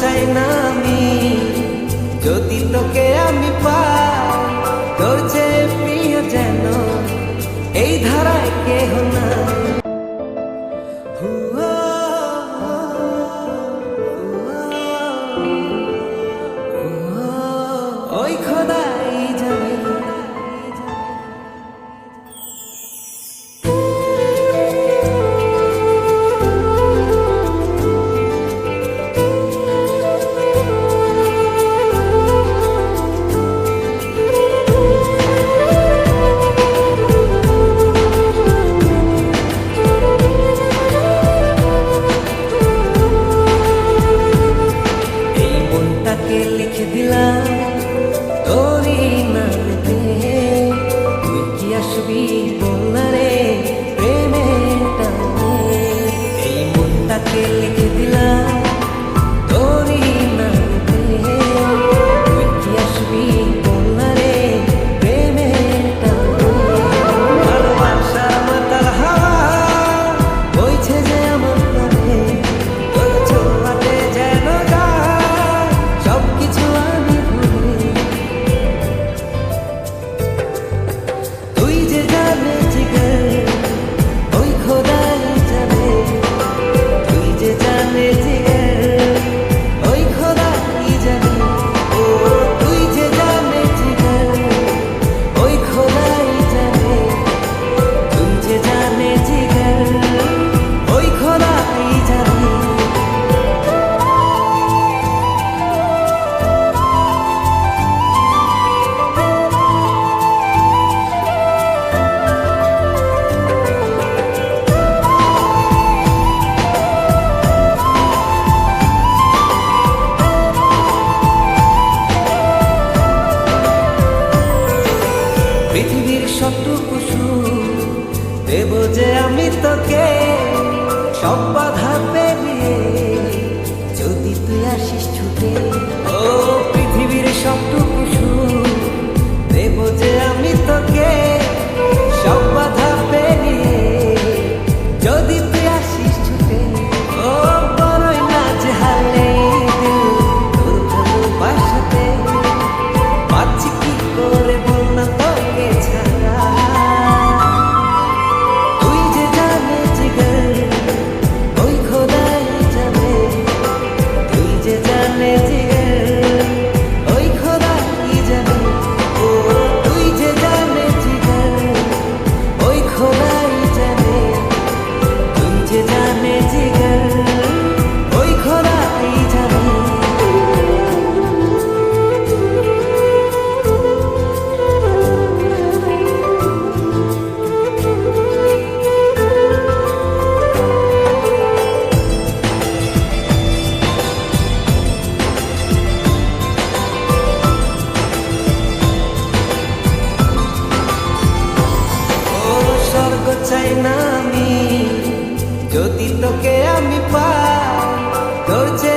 চাই না আমি, যদি তোকে আমি পাই, তোর যে প্রিয় যেন এই ধারায় কেহ না। ওই খোদাই জানে। লিখে দিলাম তোরই নামে, তুই কি আসবি বলনা রে প্রেমের টানে। এই মনটাকে লিখে দিলাম তোরই নামে, তুই কি আসবি বলনা রে প্রেমের টানে। ভালোবাসার মাতাল হাওয়া বইছে যে আমার প্রাণে, তোর ছোঁয়াতে যেন সবকিছু আমি ভুলে। তুই যে জানে জিগর ওই খোদাই জানে, তুই যে জানে জিগর ওই খোদাই জানে। ও তুই যে জানে জিগর ওই খোদাই জানে, তুই যে জানে জিগর ওই খোদাই জানে। পৃথিবীর সবটুকু সুখ দেব যে আমি তোকে, সব বাধা পেরিয়ে যদি তুই আসিস ছুটে। ও পৃথিবীর সবটুকু সুখ দেব যে আমি তোকে, সব বাধা পেরিয়ে যদি তুই আসিস ছুটে। ও বড়ই নাজেহালে তোর ভালোবাসাতে, পাচ্ছি কি করে বল না তোকে ছাড়া। তুই যে জানে জিগর ওই খোদাই জানে, তুই যে জানে জিগর ওই খোদাই জানে। ও তুই যে জানে জিগর ওই খোদাই জানে, তুই যে জানে জিগর ওই খোদাই জানে। স্বর্গ চাই না আমি, যদি তোকে আমি পাই, তোর যে